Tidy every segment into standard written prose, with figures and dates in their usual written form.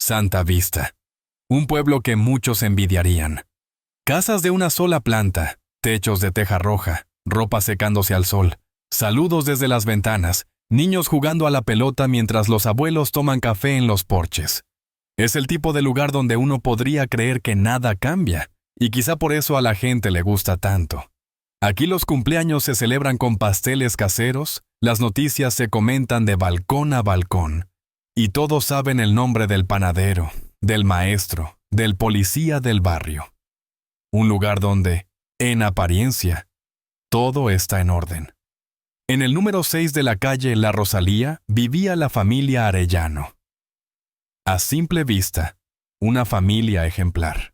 Santa Vista. Un pueblo que muchos envidiarían. Casas de una sola planta, techos de teja roja, ropa secándose al sol, saludos desde las ventanas, niños jugando a la pelota mientras los abuelos toman café en los porches. Es el tipo de lugar donde uno podría creer que nada cambia, y quizá por eso a la gente le gusta tanto. Aquí los cumpleaños se celebran con pasteles caseros, las noticias se comentan de balcón a balcón, y todos saben el nombre del panadero, del maestro, del policía del barrio. Un lugar donde, en apariencia, todo está en orden. En el número 6 de la calle La Rosalía vivía la familia Arellano. A simple vista, una familia ejemplar.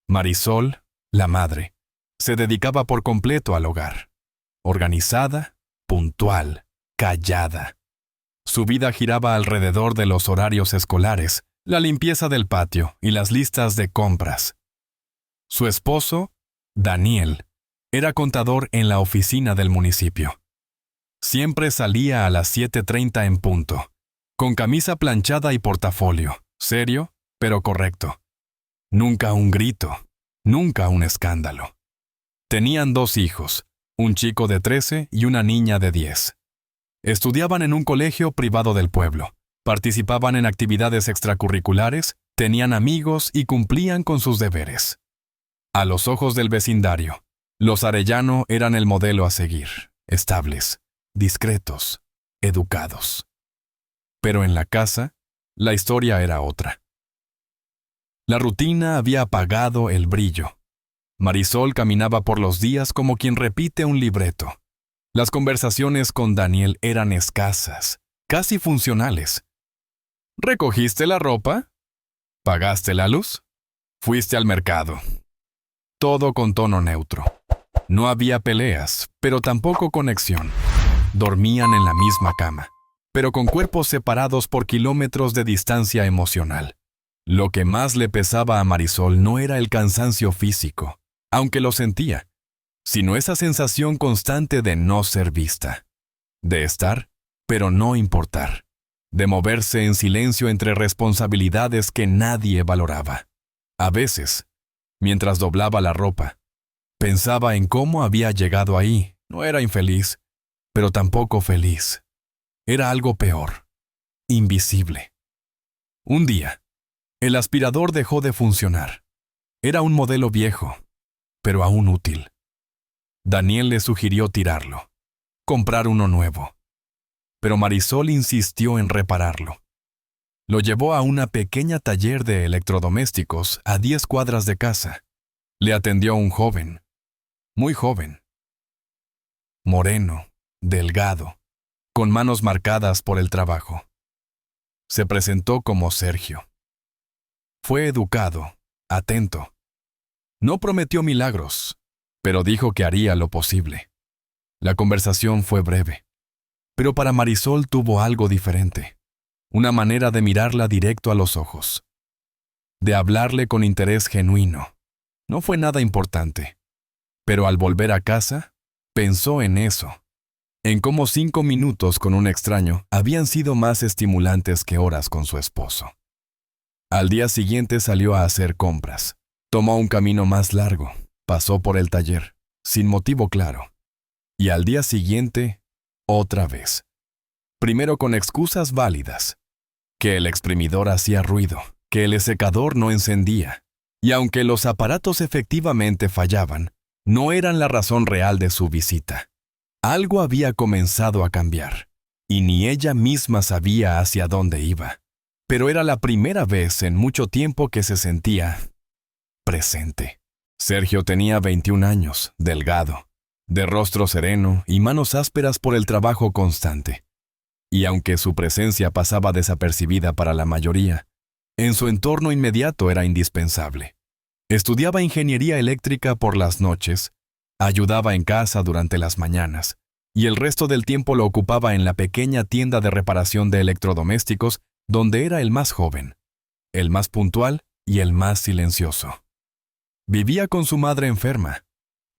Marisol, la madre, se dedicaba por completo al hogar. Organizada, puntual, callada. Su vida giraba alrededor de los horarios escolares, la limpieza del patio y las listas de compras. Su esposo, Daniel, era contador en la oficina del municipio. Siempre salía a las 7:30 en punto, con camisa planchada y portafolio, serio, pero correcto. Nunca un grito, nunca un escándalo. Tenían 2 hijos, un chico de 13 y una niña de 10. Estudiaban en un colegio privado del pueblo, participaban en actividades extracurriculares, tenían amigos y cumplían con sus deberes. A los ojos del vecindario, los Arellano eran el modelo a seguir, estables, discretos, educados. Pero en la casa, la historia era otra. La rutina había apagado el brillo. Marisol caminaba por los días como quien repite un libreto. Las conversaciones con Daniel eran escasas, casi funcionales. ¿Recogiste la ropa? ¿Pagaste la luz? ¿Fuiste al mercado? Todo con tono neutro. No había peleas, pero tampoco conexión. Dormían en la misma cama, pero con cuerpos separados por kilómetros de distancia emocional. Lo que más le pesaba a Marisol no era el cansancio físico, aunque lo sentía, sino esa sensación constante de no ser vista, de estar, pero no importar, de moverse en silencio entre responsabilidades que nadie valoraba. A veces, mientras doblaba la ropa, pensaba en cómo había llegado ahí. No era infeliz, pero tampoco feliz. Era algo peor, invisible. Un día, el aspirador dejó de funcionar. Era un modelo viejo, pero aún útil. Daniel le sugirió tirarlo, comprar uno nuevo. Pero Marisol insistió en repararlo. Lo llevó a una pequeña taller de electrodomésticos a 10 cuadras de casa. Le atendió un joven, muy joven. Moreno, delgado, con manos marcadas por el trabajo. Se presentó como Sergio. Fue educado, atento. No prometió milagros, pero dijo que haría lo posible. La conversación fue breve, pero para Marisol tuvo algo diferente. Una manera de mirarla directo a los ojos. De hablarle con interés genuino. No fue nada importante, pero al volver a casa, pensó en eso. En cómo 5 minutos con un extraño habían sido más estimulantes que horas con su esposo. Al día siguiente salió a hacer compras. Tomó un camino más largo, pasó por el taller, sin motivo claro. Y al día siguiente, otra vez. Primero con excusas válidas. Que el exprimidor hacía ruido, que el secador no encendía. Y aunque los aparatos efectivamente fallaban, no eran la razón real de su visita. Algo había comenzado a cambiar, y ni ella misma sabía hacia dónde iba. Pero era la primera vez en mucho tiempo que se sentía presente. Sergio tenía 21 años, delgado, de rostro sereno y manos ásperas por el trabajo constante. Y aunque su presencia pasaba desapercibida para la mayoría, en su entorno inmediato era indispensable. Estudiaba ingeniería eléctrica por las noches, ayudaba en casa durante las mañanas, y el resto del tiempo lo ocupaba en la pequeña tienda de reparación de electrodomésticos, donde era el más joven, el más puntual y el más silencioso. Vivía con su madre enferma,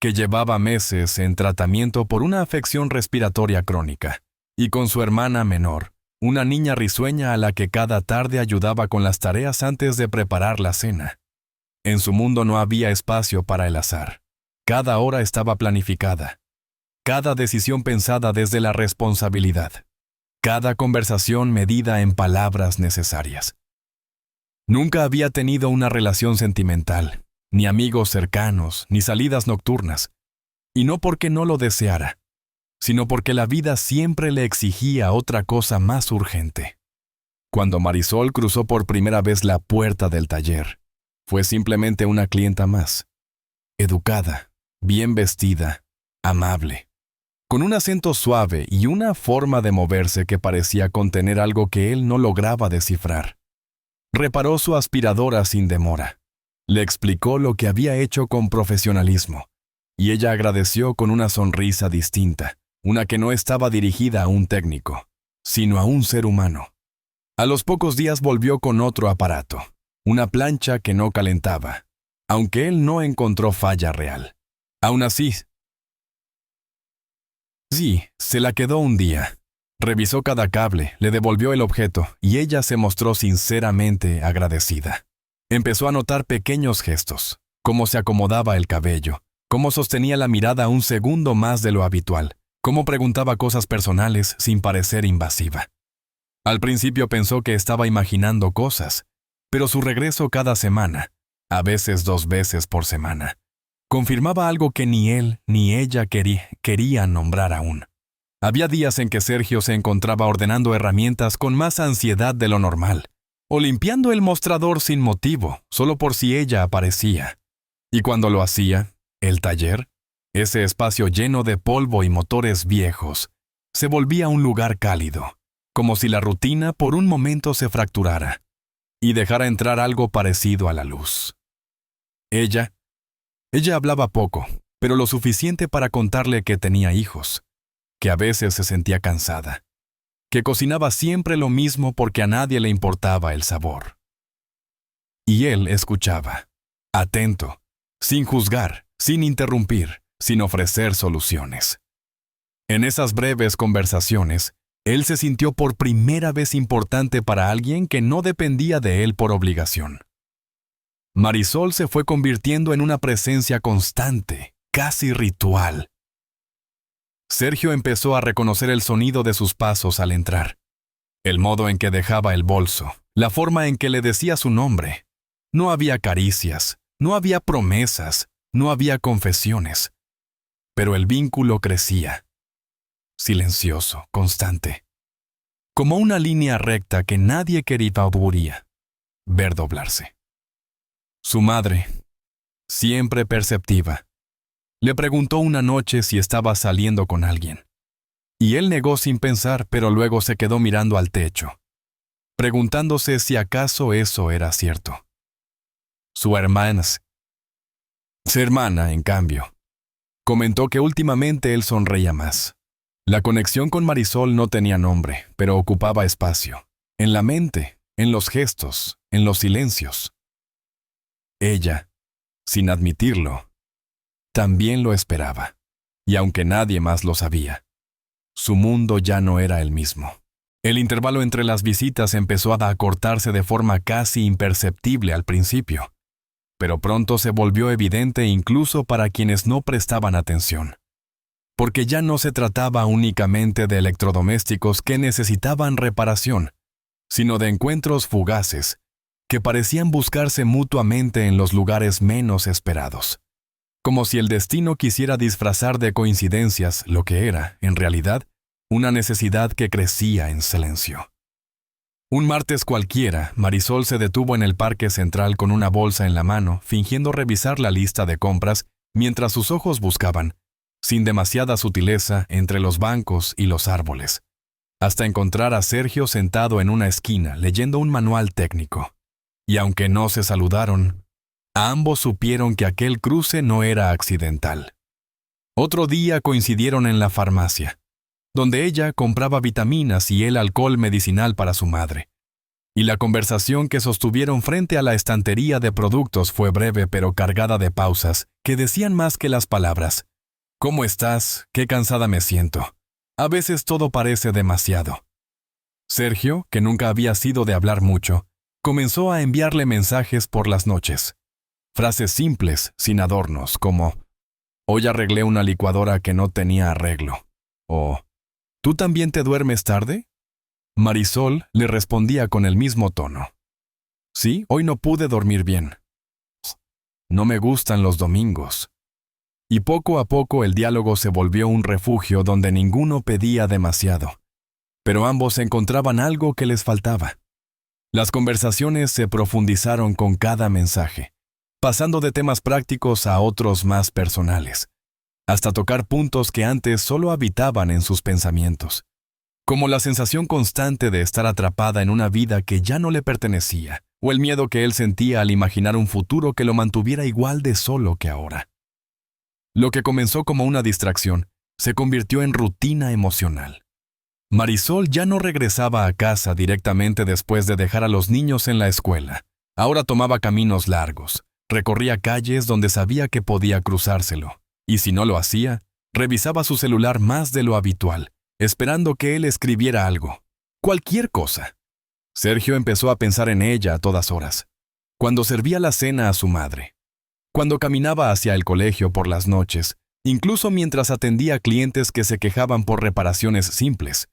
que llevaba meses en tratamiento por una afección respiratoria crónica, y con su hermana menor, una niña risueña a la que cada tarde ayudaba con las tareas antes de preparar la cena. En su mundo no había espacio para el azar. Cada hora estaba planificada. Cada decisión pensada desde la responsabilidad. Cada conversación medida en palabras necesarias. Nunca había tenido una relación sentimental, ni amigos cercanos, ni salidas nocturnas. Y no porque no lo deseara, sino porque la vida siempre le exigía otra cosa más urgente. Cuando Marisol cruzó por primera vez la puerta del taller, fue simplemente una clienta más. Educada, bien vestida, amable, con un acento suave y una forma de moverse que parecía contener algo que él no lograba descifrar. Reparó su aspiradora sin demora. Le explicó lo que había hecho con profesionalismo, y ella agradeció con una sonrisa distinta, una que no estaba dirigida a un técnico, sino a un ser humano. A los pocos días volvió con otro aparato, una plancha que no calentaba, aunque él no encontró falla real. Aún así, sí, se la quedó un día. Revisó cada cable, le devolvió el objeto y ella se mostró sinceramente agradecida. Empezó a notar pequeños gestos, cómo se acomodaba el cabello, cómo sostenía la mirada un segundo más de lo habitual, cómo preguntaba cosas personales sin parecer invasiva. Al principio pensó que estaba imaginando cosas, pero su regreso cada semana, a veces 2 veces por semana, confirmaba algo que ni él ni ella querían nombrar aún. Había días en que Sergio se encontraba ordenando herramientas con más ansiedad de lo normal, o limpiando el mostrador sin motivo, solo por si ella aparecía. Y cuando lo hacía, el taller, ese espacio lleno de polvo y motores viejos, se volvía un lugar cálido, como si la rutina por un momento se fracturara y dejara entrar algo parecido a la luz. Ella hablaba poco, pero lo suficiente para contarle que tenía hijos, que a veces se sentía cansada, que cocinaba siempre lo mismo porque a nadie le importaba el sabor. Y él escuchaba, atento, sin juzgar, sin interrumpir, sin ofrecer soluciones. En esas breves conversaciones, él se sintió por primera vez importante para alguien que no dependía de él por obligación. Marisol se fue convirtiendo en una presencia constante, casi ritual. Sergio empezó a reconocer el sonido de sus pasos al entrar, el modo en que dejaba el bolso, la forma en que le decía su nombre. No había caricias, no había promesas, no había confesiones. Pero el vínculo crecía, silencioso, constante, como una línea recta que nadie quería ver doblarse. Su madre, siempre perceptiva, le preguntó una noche si estaba saliendo con alguien. Y él negó sin pensar, pero luego se quedó mirando al techo, preguntándose si acaso eso era cierto. Su hermana, en cambio, comentó que últimamente él sonreía más. La conexión con Marisol no tenía nombre, pero ocupaba espacio, en la mente, en los gestos, en los silencios. Ella, sin admitirlo, también lo esperaba, y aunque nadie más lo sabía, su mundo ya no era el mismo. El intervalo entre las visitas empezó a acortarse de forma casi imperceptible al principio, pero pronto se volvió evidente incluso para quienes no prestaban atención, porque ya no se trataba únicamente de electrodomésticos que necesitaban reparación, sino de encuentros fugaces que parecían buscarse mutuamente en los lugares menos esperados. Como si el destino quisiera disfrazar de coincidencias lo que era, en realidad, una necesidad que crecía en silencio. Un martes cualquiera, Marisol se detuvo en el parque central con una bolsa en la mano, fingiendo revisar la lista de compras mientras sus ojos buscaban, sin demasiada sutileza, entre los bancos y los árboles, hasta encontrar a Sergio sentado en una esquina leyendo un manual técnico. Y aunque no se saludaron, ambos supieron que aquel cruce no era accidental. Otro día coincidieron en la farmacia, donde ella compraba vitaminas y él alcohol medicinal para su madre. Y la conversación que sostuvieron frente a la estantería de productos fue breve pero cargada de pausas que decían más que las palabras. ¿Cómo estás? Qué cansada me siento. A veces todo parece demasiado. Sergio, que nunca había sido de hablar mucho, comenzó a enviarle mensajes por las noches. Frases simples, sin adornos, como «Hoy arreglé una licuadora que no tenía arreglo» o «¿Tú también te duermes tarde?». Marisol le respondía con el mismo tono. «Sí, hoy no pude dormir bien. No me gustan los domingos». Y poco a poco el diálogo se volvió un refugio donde ninguno pedía demasiado. Pero ambos encontraban algo que les faltaba. Las conversaciones se profundizaron con cada mensaje, pasando de temas prácticos a otros más personales, hasta tocar puntos que antes solo habitaban en sus pensamientos, como la sensación constante de estar atrapada en una vida que ya no le pertenecía, o el miedo que él sentía al imaginar un futuro que lo mantuviera igual de solo que ahora. Lo que comenzó como una distracción se convirtió en rutina emocional. Marisol ya no regresaba a casa directamente después de dejar a los niños en la escuela. Ahora tomaba caminos largos, recorría calles donde sabía que podía cruzárselo, y si no lo hacía, revisaba su celular más de lo habitual, esperando que él escribiera algo, cualquier cosa. Sergio empezó a pensar en ella a todas horas, cuando servía la cena a su madre, cuando caminaba hacia el colegio por las noches, incluso mientras atendía a clientes que se quejaban por reparaciones simples,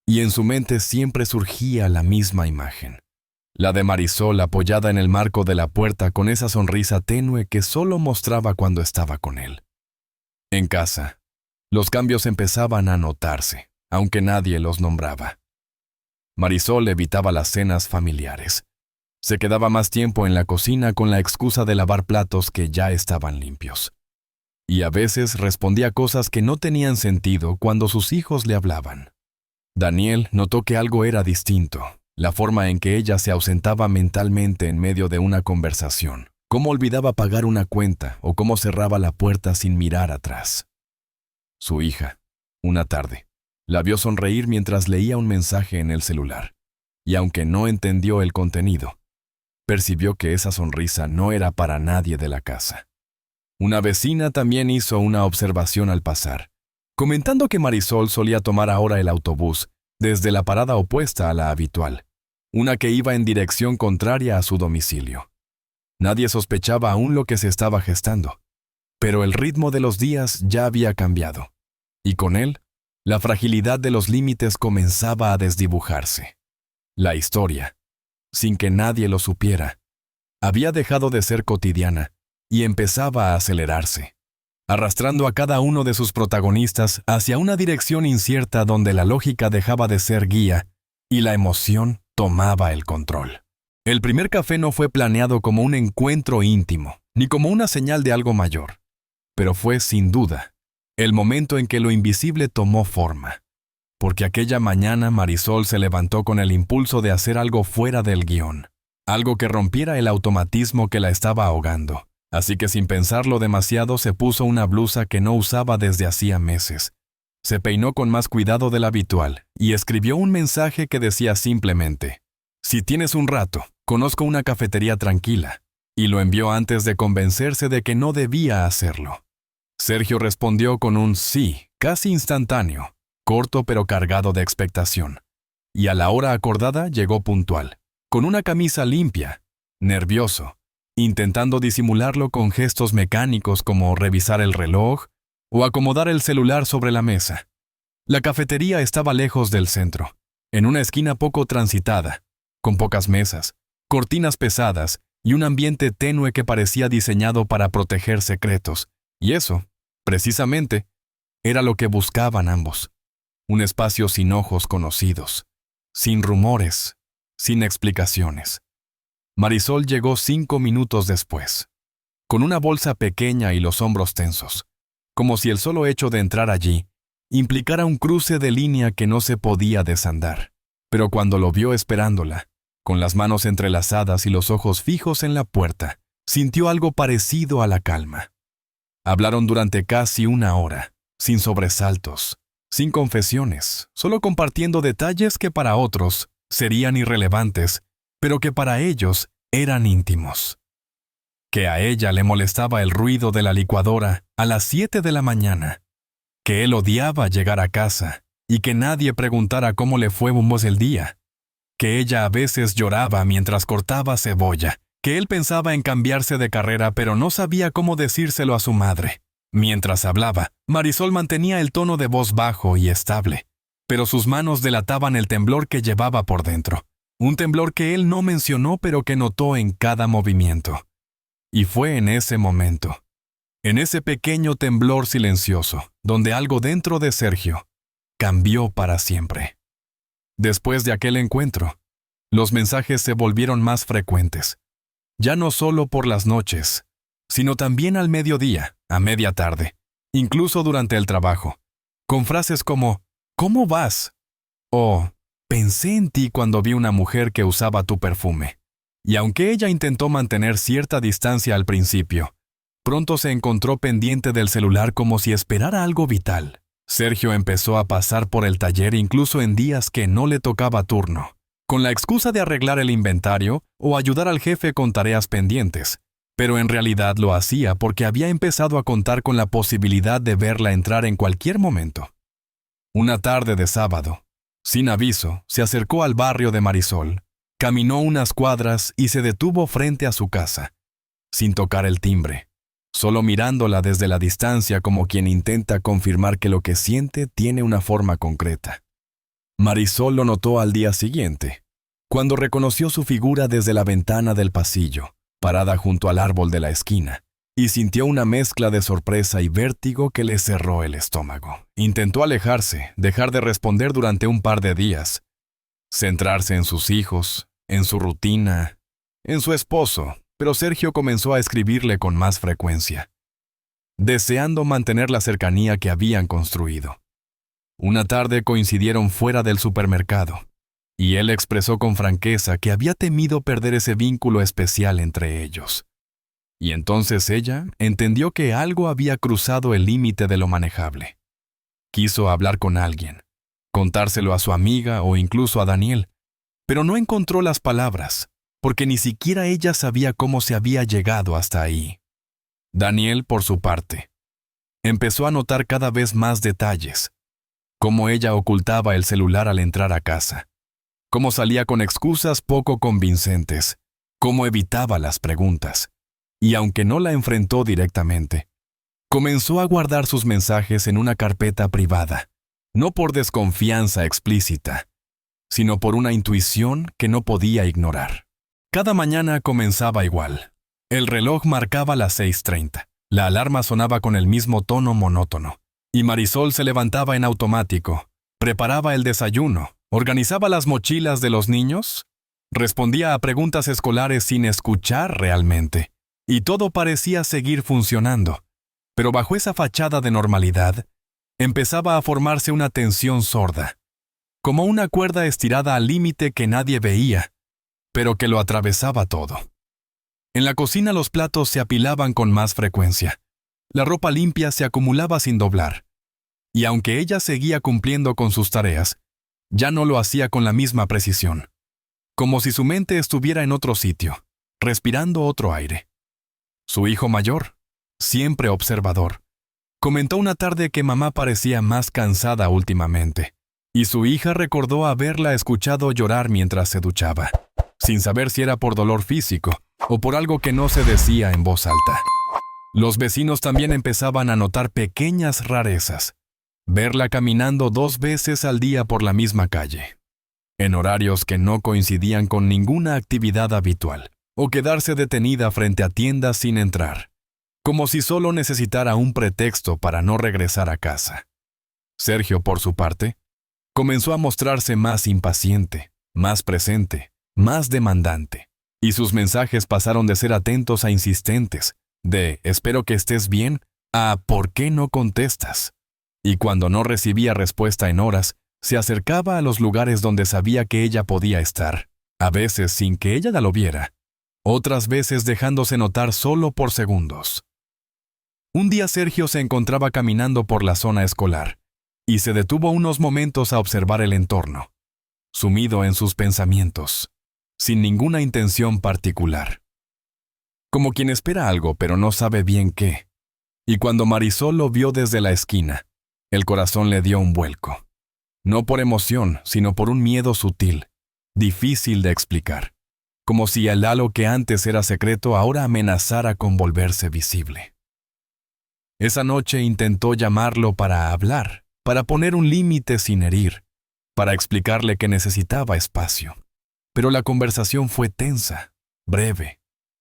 y en su mente siempre surgía la misma imagen, la de Marisol apoyada en el marco de la puerta con esa sonrisa tenue que solo mostraba cuando estaba con él. En casa, los cambios empezaban a notarse, aunque nadie los nombraba. Marisol evitaba las cenas familiares. Se quedaba más tiempo en la cocina con la excusa de lavar platos que ya estaban limpios. Y a veces respondía cosas que no tenían sentido cuando sus hijos le hablaban. Daniel notó que algo era distinto, la forma en que ella se ausentaba mentalmente en medio de una conversación, cómo olvidaba pagar una cuenta o cómo cerraba la puerta sin mirar atrás. Su hija, una tarde, la vio sonreír mientras leía un mensaje en el celular, y aunque no entendió el contenido, percibió que esa sonrisa no era para nadie de la casa. Una vecina también hizo una observación al pasar, comentando que Marisol solía tomar ahora el autobús desde la parada opuesta a la habitual, una que iba en dirección contraria a su domicilio. Nadie sospechaba aún lo que se estaba gestando, pero el ritmo de los días ya había cambiado, y con él, la fragilidad de los límites comenzaba a desdibujarse. La historia, sin que nadie lo supiera, había dejado de ser cotidiana y empezaba a acelerarse, arrastrando a cada uno de sus protagonistas hacia una dirección incierta donde la lógica dejaba de ser guía y la emoción tomaba el control. El primer café no fue planeado como un encuentro íntimo, ni como una señal de algo mayor, pero fue, sin duda, el momento en que lo invisible tomó forma, porque aquella mañana Marisol se levantó con el impulso de hacer algo fuera del guión, algo que rompiera el automatismo que la estaba ahogando. Así que sin pensarlo demasiado se puso una blusa que no usaba desde hacía meses. Se peinó con más cuidado del habitual y escribió un mensaje que decía simplemente: «Si tienes un rato, conozco una cafetería tranquila», y lo envió antes de convencerse de que no debía hacerlo. Sergio respondió con un sí, casi instantáneo, corto pero cargado de expectación. Y a la hora acordada llegó puntual, con una camisa limpia, nervioso, intentando disimularlo con gestos mecánicos como revisar el reloj o acomodar el celular sobre la mesa. La cafetería estaba lejos del centro, en una esquina poco transitada, con pocas mesas, cortinas pesadas y un ambiente tenue que parecía diseñado para proteger secretos. Y eso, precisamente, era lo que buscaban ambos. Un espacio sin ojos conocidos, sin rumores, sin explicaciones. Marisol llegó 5 minutos después, con una bolsa pequeña y los hombros tensos, como si el solo hecho de entrar allí implicara un cruce de línea que no se podía desandar. Pero cuando lo vio esperándola, con las manos entrelazadas y los ojos fijos en la puerta, sintió algo parecido a la calma. Hablaron durante casi 1 hora, sin sobresaltos, sin confesiones, solo compartiendo detalles que para otros serían irrelevantes, pero que para ellos eran íntimos. Que a ella le molestaba el ruido de la licuadora a las 7 de la mañana, que él odiaba llegar a casa y que nadie preguntara cómo le fue el día, que ella a veces lloraba mientras cortaba cebolla, que él pensaba en cambiarse de carrera pero no sabía cómo decírselo a su madre. Mientras hablaba, Marisol mantenía el tono de voz bajo y estable, pero sus manos delataban el temblor que llevaba por dentro. Un temblor que él no mencionó pero que notó en cada movimiento. Y fue en ese momento, en ese pequeño temblor silencioso, donde algo dentro de Sergio cambió para siempre. Después de aquel encuentro, los mensajes se volvieron más frecuentes, ya no solo por las noches, sino también al mediodía, a media tarde, incluso durante el trabajo, con frases como «¿Cómo vas?» o «Pensé en ti cuando vi una mujer que usaba tu perfume». Y aunque ella intentó mantener cierta distancia al principio, pronto se encontró pendiente del celular como si esperara algo vital. Sergio empezó a pasar por el taller incluso en días que no le tocaba turno, con la excusa de arreglar el inventario o ayudar al jefe con tareas pendientes, pero en realidad lo hacía porque había empezado a contar con la posibilidad de verla entrar en cualquier momento. Una tarde de sábado, sin aviso, se acercó al barrio de Marisol, caminó unas cuadras y se detuvo frente a su casa, sin tocar el timbre, solo mirándola desde la distancia como quien intenta confirmar que lo que siente tiene una forma concreta. Marisol lo notó al día siguiente, cuando reconoció su figura desde la ventana del pasillo, parada junto al árbol de la esquina, y sintió una mezcla de sorpresa y vértigo que le cerró el estómago. Intentó alejarse, dejar de responder durante un par de días, centrarse en sus hijos, en su rutina, en su esposo, pero Sergio comenzó a escribirle con más frecuencia, deseando mantener la cercanía que habían construido. Una tarde coincidieron fuera del supermercado, y él expresó con franqueza que había temido perder ese vínculo especial entre ellos. Y entonces ella entendió que algo había cruzado el límite de lo manejable. Quiso hablar con alguien, contárselo a su amiga o incluso a Daniel, pero no encontró las palabras, porque ni siquiera ella sabía cómo se había llegado hasta ahí. Daniel, por su parte, empezó a notar cada vez más detalles, cómo ella ocultaba el celular al entrar a casa, cómo salía con excusas poco convincentes, cómo evitaba las preguntas, y aunque no la enfrentó directamente, comenzó a guardar sus mensajes en una carpeta privada, no por desconfianza explícita, sino por una intuición que no podía ignorar. Cada mañana comenzaba igual. El reloj marcaba las 6:30. La alarma sonaba con el mismo tono monótono. Y Marisol se levantaba en automático, preparaba el desayuno, organizaba las mochilas de los niños, respondía a preguntas escolares sin escuchar realmente. Y todo parecía seguir funcionando. Pero bajo esa fachada de normalidad, empezaba a formarse una tensión sorda, como una cuerda estirada al límite que nadie veía, pero que lo atravesaba todo. En la cocina los platos se apilaban con más frecuencia. La ropa limpia se acumulaba sin doblar. Y aunque ella seguía cumpliendo con sus tareas, ya no lo hacía con la misma precisión, como si su mente estuviera en otro sitio, respirando otro aire. Su hijo mayor, siempre observador, comentó una tarde que mamá parecía más cansada últimamente, y su hija recordó haberla escuchado llorar mientras se duchaba, sin saber si era por dolor físico o por algo que no se decía en voz alta. Los vecinos también empezaban a notar pequeñas rarezas. Verla caminando 2 veces al día por la misma calle, en horarios que no coincidían con ninguna actividad habitual, o quedarse detenida frente a tiendas sin entrar, como si solo necesitara un pretexto para no regresar a casa. Sergio, por su parte, comenzó a mostrarse más impaciente, más presente, más demandante, y sus mensajes pasaron de ser atentos a insistentes, de «espero que estés bien» a «¿por qué no contestas?». Y cuando no recibía respuesta en horas, se acercaba a los lugares donde sabía que ella podía estar, a veces sin que ella la lo viera, otras veces dejándose notar solo por segundos. Un día Sergio se encontraba caminando por la zona escolar, y se detuvo unos momentos a observar el entorno, sumido en sus pensamientos, sin ninguna intención particular. Como quien espera algo pero no sabe bien qué. Y cuando Marisol lo vio desde la esquina, el corazón le dio un vuelco. No por emoción, sino por un miedo sutil, difícil de explicar, como si el halo que antes era secreto ahora amenazara con volverse visible. Esa noche intentó llamarlo para hablar, para poner un límite sin herir, para explicarle que necesitaba espacio. Pero la conversación fue tensa, breve,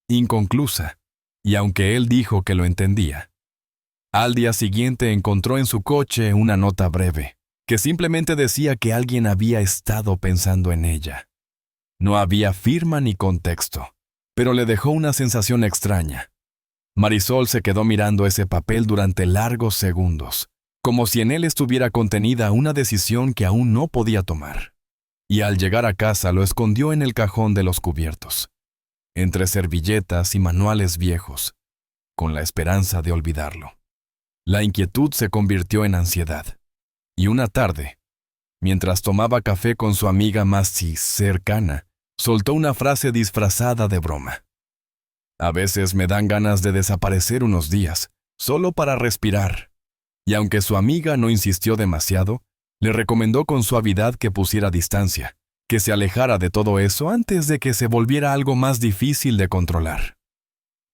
inconclusa, y aunque él dijo que lo entendía, al día siguiente encontró en su coche una nota breve, que simplemente decía que alguien había estado pensando en ella. No había firma ni contexto, pero le dejó una sensación extraña. Marisol se quedó mirando ese papel durante largos segundos, como si en él estuviera contenida una decisión que aún no podía tomar. Y al llegar a casa lo escondió en el cajón de los cubiertos, entre servilletas y manuales viejos, con la esperanza de olvidarlo. La inquietud se convirtió en ansiedad, y una tarde, mientras tomaba café con su amiga más cercana, soltó una frase disfrazada de broma. A veces me dan ganas de desaparecer unos días, solo para respirar. Y aunque su amiga no insistió demasiado, le recomendó con suavidad que pusiera distancia, que se alejara de todo eso antes de que se volviera algo más difícil de controlar.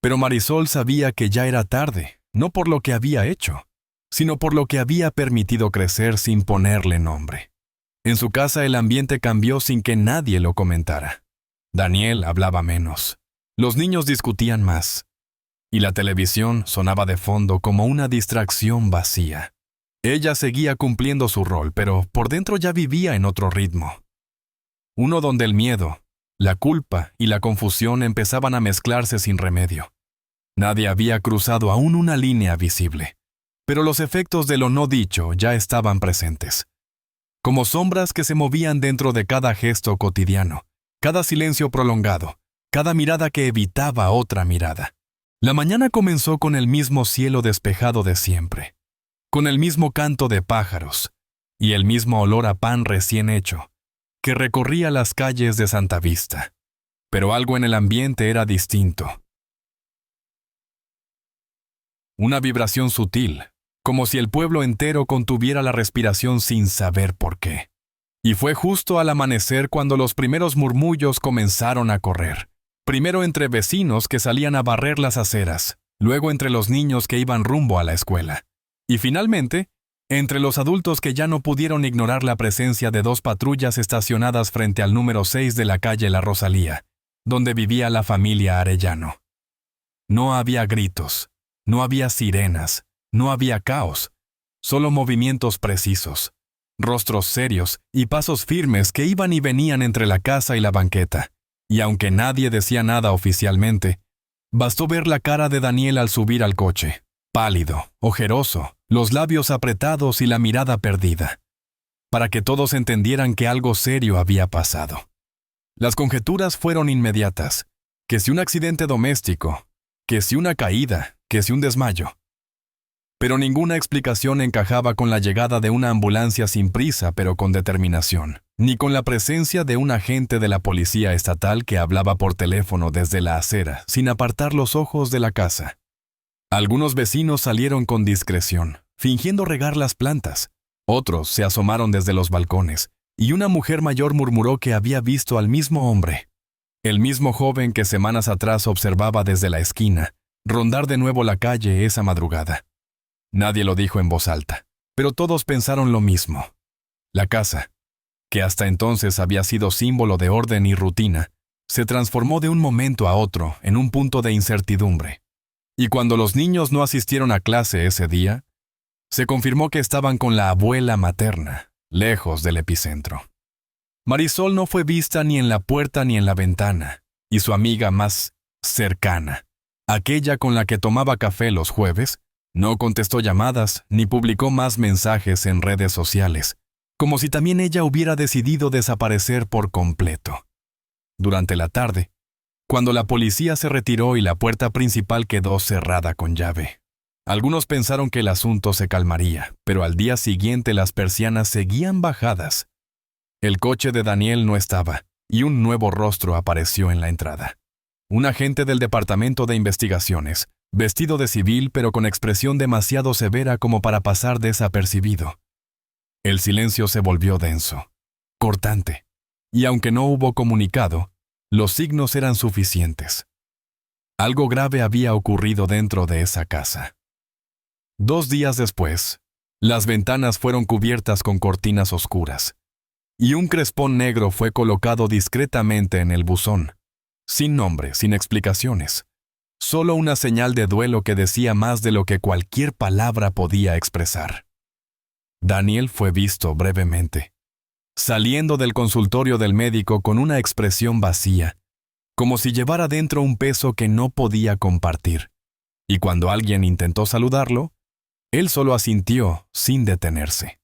Pero Marisol sabía que ya era tarde, no por lo que había hecho, sino por lo que había permitido crecer sin ponerle nombre. En su casa el ambiente cambió sin que nadie lo comentara. Daniel hablaba menos. Los niños discutían más. Y la televisión sonaba de fondo como una distracción vacía. Ella seguía cumpliendo su rol, pero por dentro ya vivía en otro ritmo. Uno donde el miedo, la culpa y la confusión empezaban a mezclarse sin remedio. Nadie había cruzado aún una línea visible, pero los efectos de lo no dicho ya estaban presentes. Como sombras que se movían dentro de cada gesto cotidiano, cada silencio prolongado, cada mirada que evitaba otra mirada. La mañana comenzó con el mismo cielo despejado de siempre, con el mismo canto de pájaros y el mismo olor a pan recién hecho, que recorría las calles de Santa Vista. Pero algo en el ambiente era distinto. Una vibración sutil, como si el pueblo entero contuviera la respiración sin saber por qué. Y fue justo al amanecer cuando los primeros murmullos comenzaron a correr. Primero entre vecinos que salían a barrer las aceras, luego entre los niños que iban rumbo a la escuela. Y finalmente, entre los adultos que ya no pudieron ignorar la presencia de 2 patrullas estacionadas frente al número 6 de la calle La Rosalía, donde vivía la familia Arellano. No había gritos, no había sirenas, no había caos, solo movimientos precisos, rostros serios y pasos firmes que iban y venían entre la casa y la banqueta. Y aunque nadie decía nada oficialmente, bastó ver la cara de Daniel al subir al coche, pálido, ojeroso, los labios apretados y la mirada perdida, para que todos entendieran que algo serio había pasado. Las conjeturas fueron inmediatas, que si un accidente doméstico, que si una caída, que si un desmayo. Pero ninguna explicación encajaba con la llegada de una ambulancia sin prisa pero con determinación, ni con la presencia de un agente de la policía estatal que hablaba por teléfono desde la acera, sin apartar los ojos de la casa. Algunos vecinos salieron con discreción, fingiendo regar las plantas. Otros se asomaron desde los balcones, y una mujer mayor murmuró que había visto al mismo hombre, el mismo joven que semanas atrás observaba desde la esquina, rondar de nuevo la calle esa madrugada. Nadie lo dijo en voz alta, pero todos pensaron lo mismo. La casa, que hasta entonces había sido símbolo de orden y rutina, se transformó de un momento a otro en un punto de incertidumbre. Y cuando los niños no asistieron a clase ese día, se confirmó que estaban con la abuela materna, lejos del epicentro. Marisol no fue vista ni en la puerta ni en la ventana, y su amiga más cercana, aquella con la que tomaba café los jueves, no contestó llamadas ni publicó más mensajes en redes sociales, como si también ella hubiera decidido desaparecer por completo. Durante la tarde, cuando la policía se retiró y la puerta principal quedó cerrada con llave, algunos pensaron que el asunto se calmaría, pero al día siguiente las persianas seguían bajadas. El coche de Daniel no estaba, y un nuevo rostro apareció en la entrada. Un agente del Departamento de Investigaciones, vestido de civil pero con expresión demasiado severa como para pasar desapercibido. El silencio se volvió denso, cortante, y aunque no hubo comunicado, los signos eran suficientes. Algo grave había ocurrido dentro de esa casa. 2 días después, las ventanas fueron cubiertas con cortinas oscuras, y un crespón negro fue colocado discretamente en el buzón, sin nombre, sin explicaciones. Solo una señal de duelo que decía más de lo que cualquier palabra podía expresar. Daniel fue visto brevemente, saliendo del consultorio del médico con una expresión vacía, como si llevara dentro un peso que no podía compartir. Y cuando alguien intentó saludarlo, él solo asintió sin detenerse.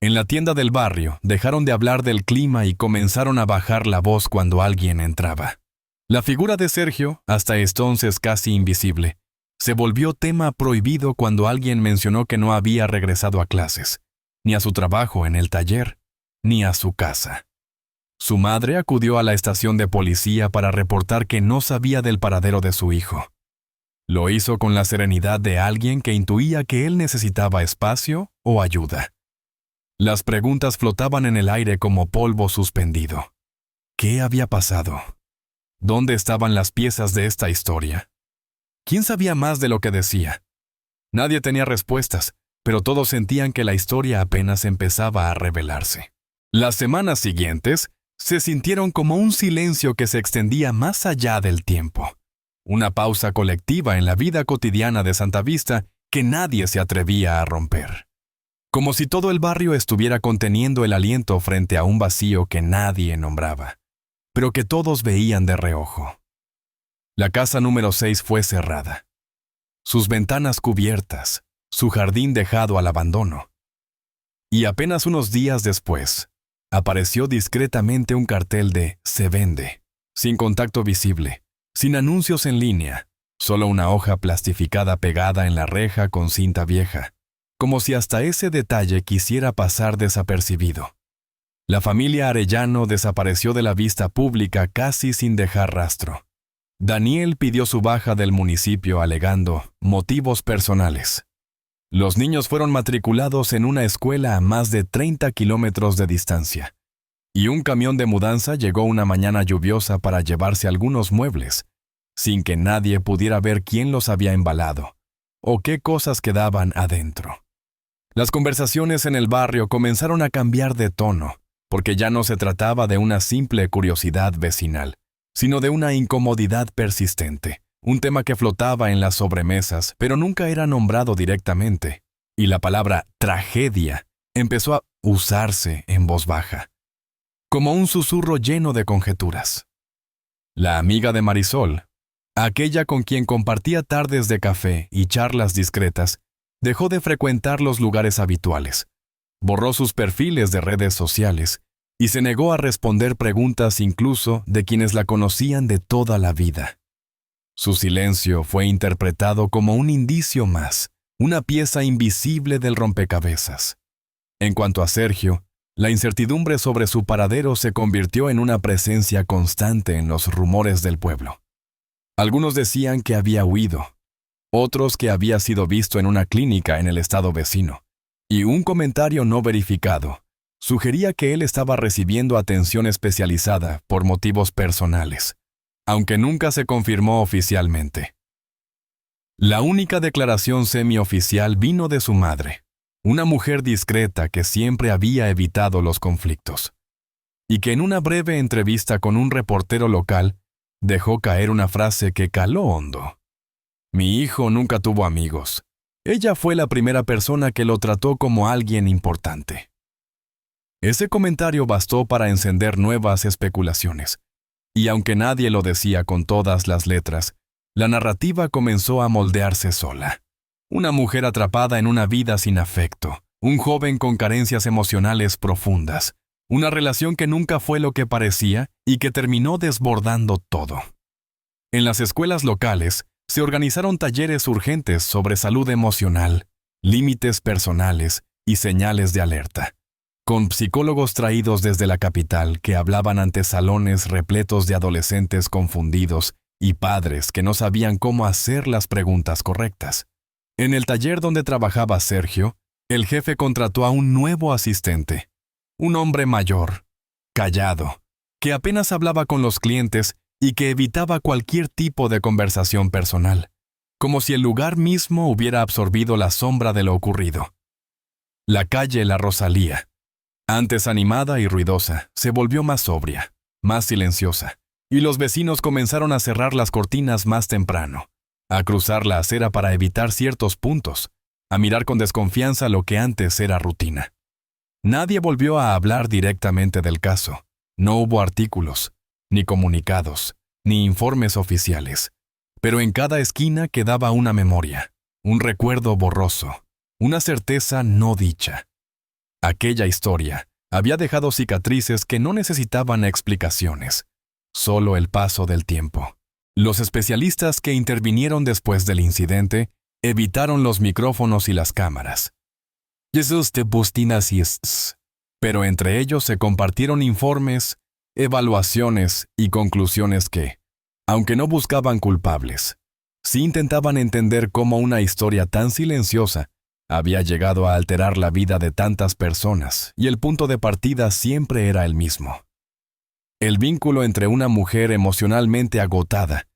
En la tienda del barrio dejaron de hablar del clima y comenzaron a bajar la voz cuando alguien entraba. La figura de Sergio, hasta entonces casi invisible, se volvió tema prohibido cuando alguien mencionó que no había regresado a clases, ni a su trabajo en el taller, ni a su casa. Su madre acudió a la estación de policía para reportar que no sabía del paradero de su hijo. Lo hizo con la serenidad de alguien que intuía que él necesitaba espacio o ayuda. Las preguntas flotaban en el aire como polvo suspendido. ¿Qué había pasado? ¿Dónde estaban las piezas de esta historia? ¿Quién sabía más de lo que decía? Nadie tenía respuestas, pero todos sentían que la historia apenas empezaba a revelarse. Las semanas siguientes se sintieron como un silencio que se extendía más allá del tiempo. Una pausa colectiva en la vida cotidiana de Santa Vista que nadie se atrevía a romper. Como si todo el barrio estuviera conteniendo el aliento frente a un vacío que nadie nombraba, pero que todos veían de reojo. La casa número 6 fue cerrada. Sus ventanas cubiertas, su jardín dejado al abandono. Y apenas unos días después, apareció discretamente un cartel de "Se vende", sin contacto visible, sin anuncios en línea, solo una hoja plastificada pegada en la reja con cinta vieja, como si hasta ese detalle quisiera pasar desapercibido. La familia Arellano desapareció de la vista pública casi sin dejar rastro. Daniel pidió su baja del municipio alegando motivos personales. Los niños fueron matriculados en una escuela a más de 30 kilómetros de distancia, y un camión de mudanza llegó una mañana lluviosa para llevarse algunos muebles, sin que nadie pudiera ver quién los había embalado o qué cosas quedaban adentro. Las conversaciones en el barrio comenzaron a cambiar de tono, porque ya no se trataba de una simple curiosidad vecinal, sino de una incomodidad persistente, un tema que flotaba en las sobremesas, pero nunca era nombrado directamente, y la palabra tragedia empezó a usarse en voz baja, como un susurro lleno de conjeturas. La amiga de Marisol, aquella con quien compartía tardes de café y charlas discretas, dejó de frecuentar los lugares habituales, borró sus perfiles de redes sociales y se negó a responder preguntas incluso de quienes la conocían de toda la vida. Su silencio fue interpretado como un indicio más, una pieza invisible del rompecabezas. En cuanto a Sergio, la incertidumbre sobre su paradero se convirtió en una presencia constante en los rumores del pueblo. Algunos decían que había huido, otros que había sido visto en una clínica en el estado vecino, y un comentario no verificado sugería que él estaba recibiendo atención especializada por motivos personales, aunque nunca se confirmó oficialmente. La única declaración semioficial vino de su madre, una mujer discreta que siempre había evitado los conflictos, y que en una breve entrevista con un reportero local dejó caer una frase que caló hondo. Mi hijo nunca tuvo amigos. Ella fue la primera persona que lo trató como alguien importante. Ese comentario bastó para encender nuevas especulaciones, y aunque nadie lo decía con todas las letras, la narrativa comenzó a moldearse sola. Una mujer atrapada en una vida sin afecto, un joven con carencias emocionales profundas, una relación que nunca fue lo que parecía y que terminó desbordando todo. En las escuelas locales se organizaron talleres urgentes sobre salud emocional, límites personales y señales de alerta, con psicólogos traídos desde la capital que hablaban ante salones repletos de adolescentes confundidos y padres que no sabían cómo hacer las preguntas correctas. En el taller donde trabajaba Sergio, el jefe contrató a un nuevo asistente, un hombre mayor, callado, que apenas hablaba con los clientes y que evitaba cualquier tipo de conversación personal, como si el lugar mismo hubiera absorbido la sombra de lo ocurrido. La calle La Rosalía, antes animada y ruidosa, se volvió más sobria, más silenciosa, y los vecinos comenzaron a cerrar las cortinas más temprano, a cruzar la acera para evitar ciertos puntos, a mirar con desconfianza lo que antes era rutina. Nadie volvió a hablar directamente del caso. No hubo artículos, ni comunicados, ni informes oficiales. Pero en cada esquina quedaba una memoria, un recuerdo borroso, una certeza no dicha. Aquella historia había dejado cicatrices que no necesitaban explicaciones, solo el paso del tiempo. Los especialistas que intervinieron después del incidente evitaron los micrófonos y las cámaras. Pero entre ellos se compartieron informes, evaluaciones y conclusiones que, aunque no buscaban culpables, sí intentaban entender cómo una historia tan silenciosa había llegado a alterar la vida de tantas personas, y el punto de partida siempre era el mismo. El vínculo entre una mujer emocionalmente agotada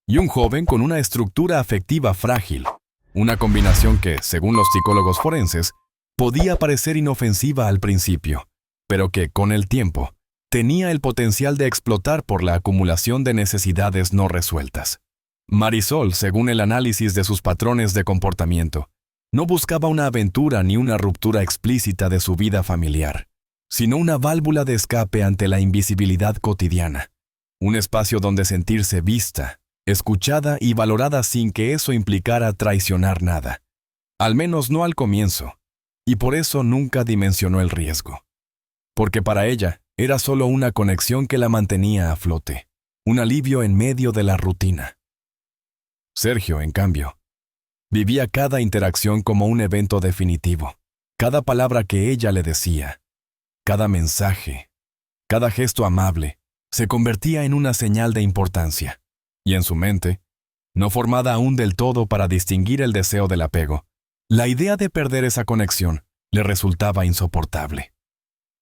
y un joven con una estructura afectiva frágil, una combinación que, según los psicólogos forenses, podía parecer inofensiva al principio, pero que, con el tiempo, tenía el potencial de explotar por la acumulación de necesidades no resueltas. Marisol, según el análisis de sus patrones de comportamiento, no buscaba una aventura ni una ruptura explícita de su vida familiar, sino una válvula de escape ante la invisibilidad cotidiana, un espacio donde sentirse vista, escuchada y valorada sin que eso implicara traicionar nada, al menos no al comienzo, y por eso nunca dimensionó el riesgo. Porque para ella era solo una conexión que la mantenía a flote, un alivio en medio de la rutina. Sergio, en cambio, vivía cada interacción como un evento definitivo, cada palabra que ella le decía, cada mensaje, cada gesto amable, se convertía en una señal de importancia, y en su mente, no formada aún del todo para distinguir el deseo del apego, la idea de perder esa conexión le resultaba insoportable.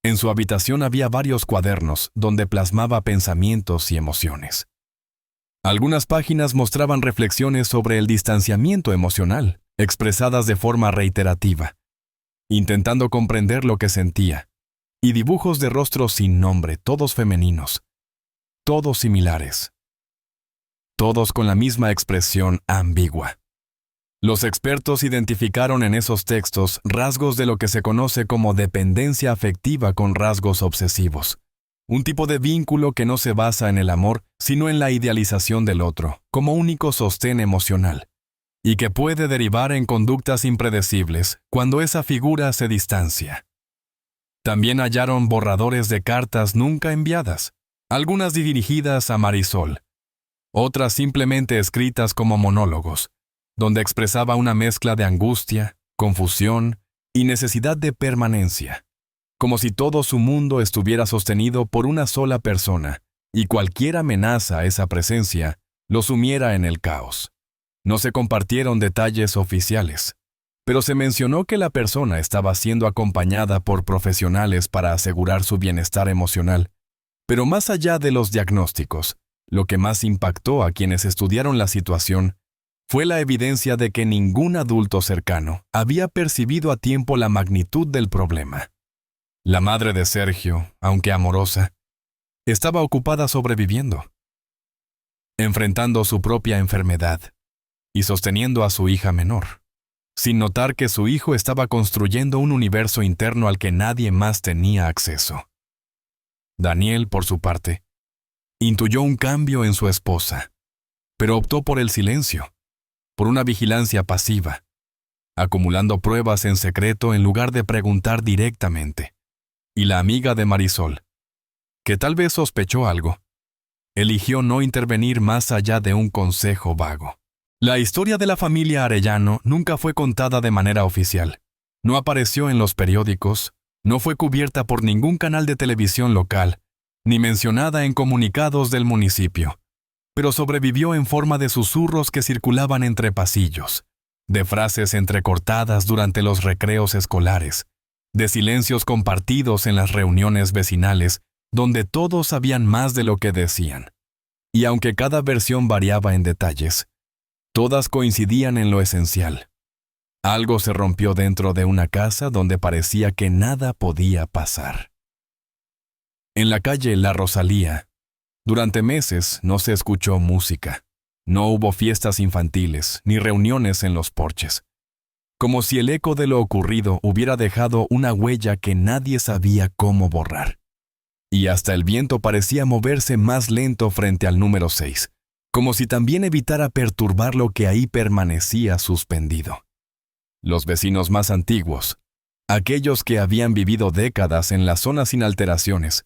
En su habitación había varios cuadernos donde plasmaba pensamientos y emociones. Algunas páginas mostraban reflexiones sobre el distanciamiento emocional, expresadas de forma reiterativa, intentando comprender lo que sentía, y dibujos de rostros sin nombre, todos femeninos, todos similares, todos con la misma expresión ambigua. Los expertos identificaron en esos textos rasgos de lo que se conoce como dependencia afectiva con rasgos obsesivos, un tipo de vínculo que no se basa en el amor, sino en la idealización del otro, como único sostén emocional, y que puede derivar en conductas impredecibles cuando esa figura se distancia. También hallaron borradores de cartas nunca enviadas, algunas dirigidas a Marisol, otras simplemente escritas como monólogos, donde expresaba una mezcla de angustia, confusión y necesidad de permanencia, como si todo su mundo estuviera sostenido por una sola persona, y cualquier amenaza a esa presencia lo sumiera en el caos. No se compartieron detalles oficiales, pero se mencionó que la persona estaba siendo acompañada por profesionales para asegurar su bienestar emocional. Pero más allá de los diagnósticos, lo que más impactó a quienes estudiaron la situación fue la evidencia de que ningún adulto cercano había percibido a tiempo la magnitud del problema. La madre de Sergio, aunque amorosa, estaba ocupada sobreviviendo, enfrentando su propia enfermedad y sosteniendo a su hija menor, sin notar que su hijo estaba construyendo un universo interno al que nadie más tenía acceso. Daniel, por su parte, intuyó un cambio en su esposa, pero optó por el silencio, por una vigilancia pasiva, acumulando pruebas en secreto en lugar de preguntar directamente. Y la amiga de Marisol, que tal vez sospechó algo, eligió no intervenir más allá de un consejo vago. La historia de la familia Arellano nunca fue contada de manera oficial. No apareció en los periódicos, no fue cubierta por ningún canal de televisión local, ni mencionada en comunicados del municipio, pero sobrevivió en forma de susurros que circulaban entre pasillos, de frases entrecortadas durante los recreos escolares, de silencios compartidos en las reuniones vecinales donde todos sabían más de lo que decían. Y aunque cada versión variaba en detalles, todas coincidían en lo esencial. Algo se rompió dentro de una casa donde parecía que nada podía pasar. En la calle La Rosalía, durante meses no se escuchó música. No hubo fiestas infantiles ni reuniones en los porches. Como si el eco de lo ocurrido hubiera dejado una huella que nadie sabía cómo borrar. Y hasta el viento parecía moverse más lento frente al número 6, como si también evitara perturbar lo que ahí permanecía suspendido. Los vecinos más antiguos, aquellos que habían vivido décadas en la zona sin alteraciones,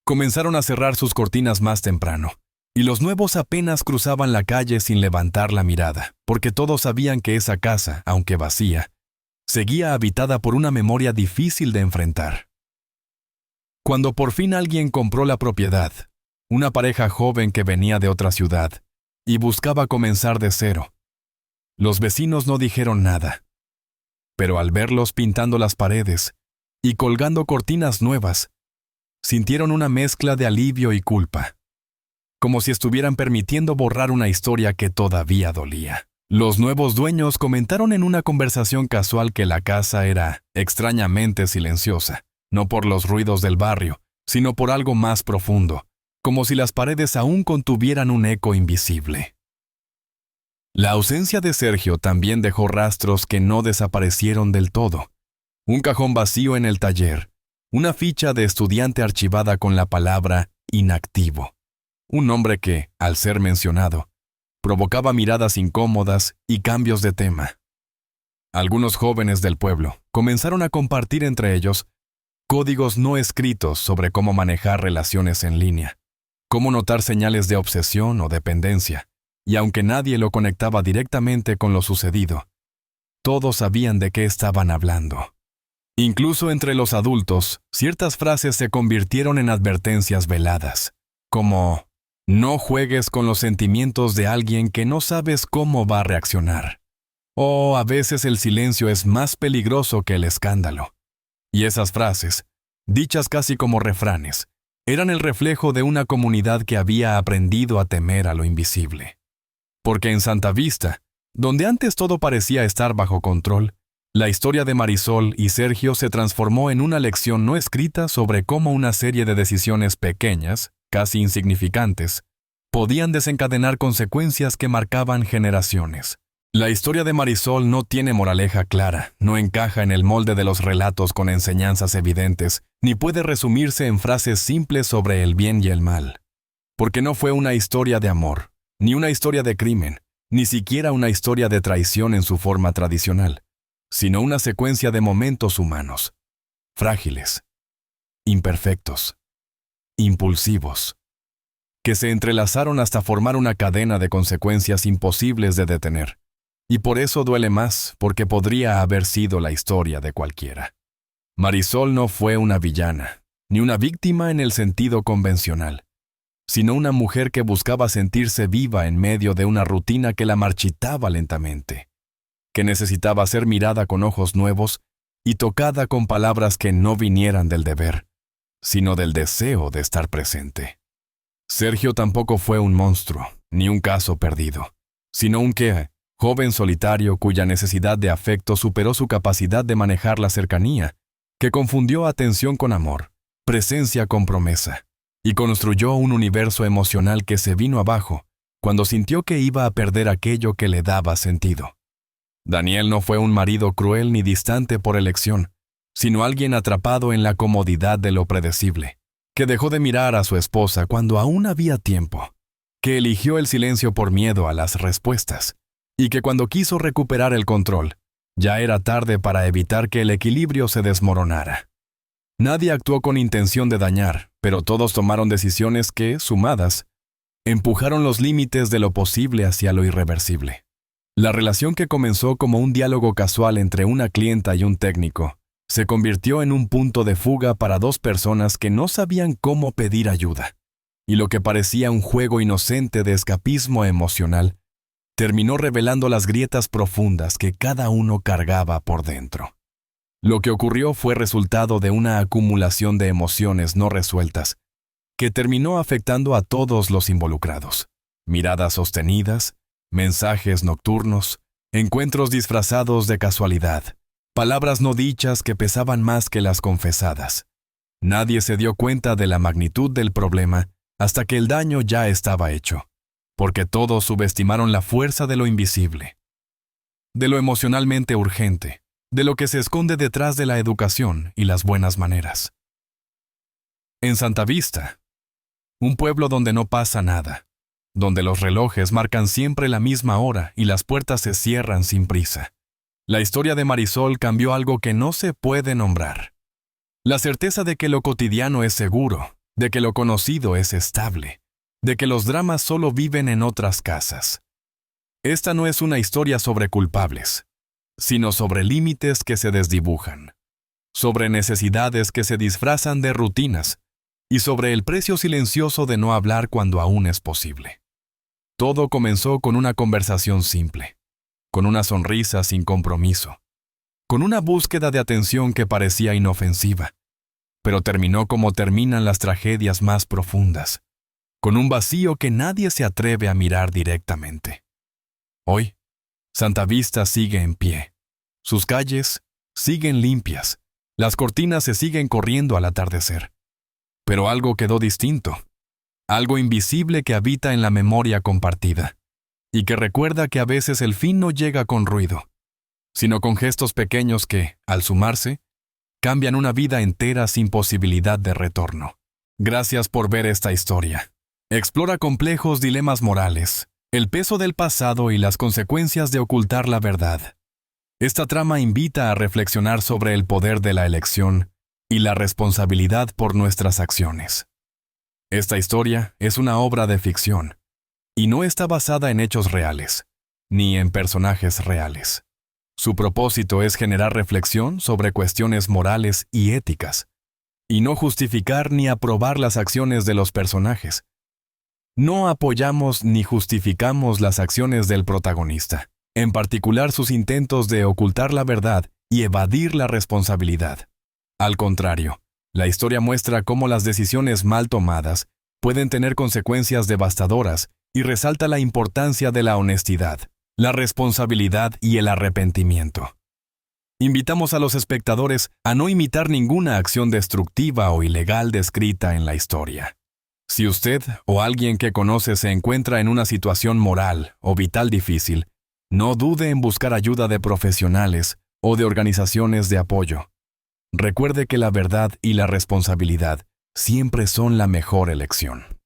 comenzaron a cerrar sus cortinas más temprano, y los nuevos apenas cruzaban la calle sin levantar la mirada, porque todos sabían que esa casa, aunque vacía, seguía habitada por una memoria difícil de enfrentar. Cuando por fin alguien compró la propiedad, una pareja joven que venía de otra ciudad, y buscaba comenzar de cero, los vecinos no dijeron nada. Pero al verlos pintando las paredes y colgando cortinas nuevas, sintieron una mezcla de alivio y culpa, como si estuvieran permitiendo borrar una historia que todavía dolía. Los nuevos dueños comentaron en una conversación casual que la casa era extrañamente silenciosa, no por los ruidos del barrio, sino por algo más profundo, como si las paredes aún contuvieran un eco invisible. La ausencia de Sergio también dejó rastros que no desaparecieron del todo. Un cajón vacío en el taller, una ficha de estudiante archivada con la palabra inactivo. Un nombre que, al ser mencionado, provocaba miradas incómodas y cambios de tema. Algunos jóvenes del pueblo comenzaron a compartir entre ellos códigos no escritos sobre cómo manejar relaciones en línea, cómo notar señales de obsesión o dependencia, y aunque nadie lo conectaba directamente con lo sucedido, todos sabían de qué estaban hablando. Incluso entre los adultos, ciertas frases se convirtieron en advertencias veladas, como «No juegues con los sentimientos de alguien que no sabes cómo va a reaccionar». O a veces el silencio es más peligroso que el escándalo. Y esas frases, dichas casi como refranes, eran el reflejo de una comunidad que había aprendido a temer a lo invisible. Porque en Santa Vista, donde antes todo parecía estar bajo control, la historia de Marisol y Sergio se transformó en una lección no escrita sobre cómo una serie de decisiones pequeñas, casi insignificantes, podían desencadenar consecuencias que marcaban generaciones. La historia de Marisol no tiene moraleja clara, no encaja en el molde de los relatos con enseñanzas evidentes, ni puede resumirse en frases simples sobre el bien y el mal. Porque no fue una historia de amor, ni una historia de crimen, ni siquiera una historia de traición en su forma tradicional, sino una secuencia de momentos humanos, frágiles, imperfectos, impulsivos, que se entrelazaron hasta formar una cadena de consecuencias imposibles de detener. Y por eso duele más, porque podría haber sido la historia de cualquiera. Marisol no fue una villana, ni una víctima en el sentido convencional, sino una mujer que buscaba sentirse viva en medio de una rutina que la marchitaba lentamente, que necesitaba ser mirada con ojos nuevos y tocada con palabras que no vinieran del deber, sino del deseo de estar presente. Sergio tampoco fue un monstruo, ni un caso perdido, sino un joven solitario cuya necesidad de afecto superó su capacidad de manejar la cercanía, que confundió atención con amor, presencia con promesa, y construyó un universo emocional que se vino abajo cuando sintió que iba a perder aquello que le daba sentido. Daniel no fue un marido cruel ni distante por elección, sino alguien atrapado en la comodidad de lo predecible, que dejó de mirar a su esposa cuando aún había tiempo, que eligió el silencio por miedo a las respuestas, y que cuando quiso recuperar el control, ya era tarde para evitar que el equilibrio se desmoronara. Nadie actuó con intención de dañar, pero todos tomaron decisiones que, sumadas, empujaron los límites de lo posible hacia lo irreversible. La relación que comenzó como un diálogo casual entre una clienta y un técnico, se convirtió en un punto de fuga para dos personas que no sabían cómo pedir ayuda, y lo que parecía un juego inocente de escapismo emocional, terminó revelando las grietas profundas que cada uno cargaba por dentro. Lo que ocurrió fue resultado de una acumulación de emociones no resueltas, que terminó afectando a todos los involucrados. Miradas sostenidas, mensajes nocturnos, encuentros disfrazados de casualidad, palabras no dichas que pesaban más que las confesadas. Nadie se dio cuenta de la magnitud del problema hasta que el daño ya estaba hecho, porque todos subestimaron la fuerza de lo invisible, de lo emocionalmente urgente, de lo que se esconde detrás de la educación y las buenas maneras. En Santa Vista, un pueblo donde no pasa nada, donde los relojes marcan siempre la misma hora y las puertas se cierran sin prisa, la historia de Marisol cambió algo que no se puede nombrar. La certeza de que lo cotidiano es seguro, de que lo conocido es estable, de que los dramas solo viven en otras casas. Esta no es una historia sobre culpables, sino sobre límites que se desdibujan, sobre necesidades que se disfrazan de rutinas y sobre el precio silencioso de no hablar cuando aún es posible. Todo comenzó con una conversación simple, con una sonrisa sin compromiso, con una búsqueda de atención que parecía inofensiva, pero terminó como terminan las tragedias más profundas, con un vacío que nadie se atreve a mirar directamente. Hoy, Santa Vista sigue en pie. Sus calles siguen limpias, las cortinas se siguen corriendo al atardecer. Pero algo quedó distinto, algo invisible que habita en la memoria compartida, y que recuerda que a veces el fin no llega con ruido, sino con gestos pequeños que, al sumarse, cambian una vida entera sin posibilidad de retorno. Gracias por ver esta historia. Explora complejos dilemas morales, el peso del pasado y las consecuencias de ocultar la verdad. Esta trama invita a reflexionar sobre el poder de la elección y la responsabilidad por nuestras acciones. Esta historia es una obra de ficción, y no está basada en hechos reales, ni en personajes reales. Su propósito es generar reflexión sobre cuestiones morales y éticas, y no justificar ni aprobar las acciones de los personajes. No apoyamos ni justificamos las acciones del protagonista, en particular sus intentos de ocultar la verdad y evadir la responsabilidad. Al contrario, la historia muestra cómo las decisiones mal tomadas pueden tener consecuencias devastadoras y resalta la importancia de la honestidad, la responsabilidad y el arrepentimiento. Invitamos a los espectadores a no imitar ninguna acción destructiva o ilegal descrita en la historia. Si usted o alguien que conoce se encuentra en una situación moral o vital difícil, no dude en buscar ayuda de profesionales o de organizaciones de apoyo. Recuerde que la verdad y la responsabilidad siempre son la mejor elección.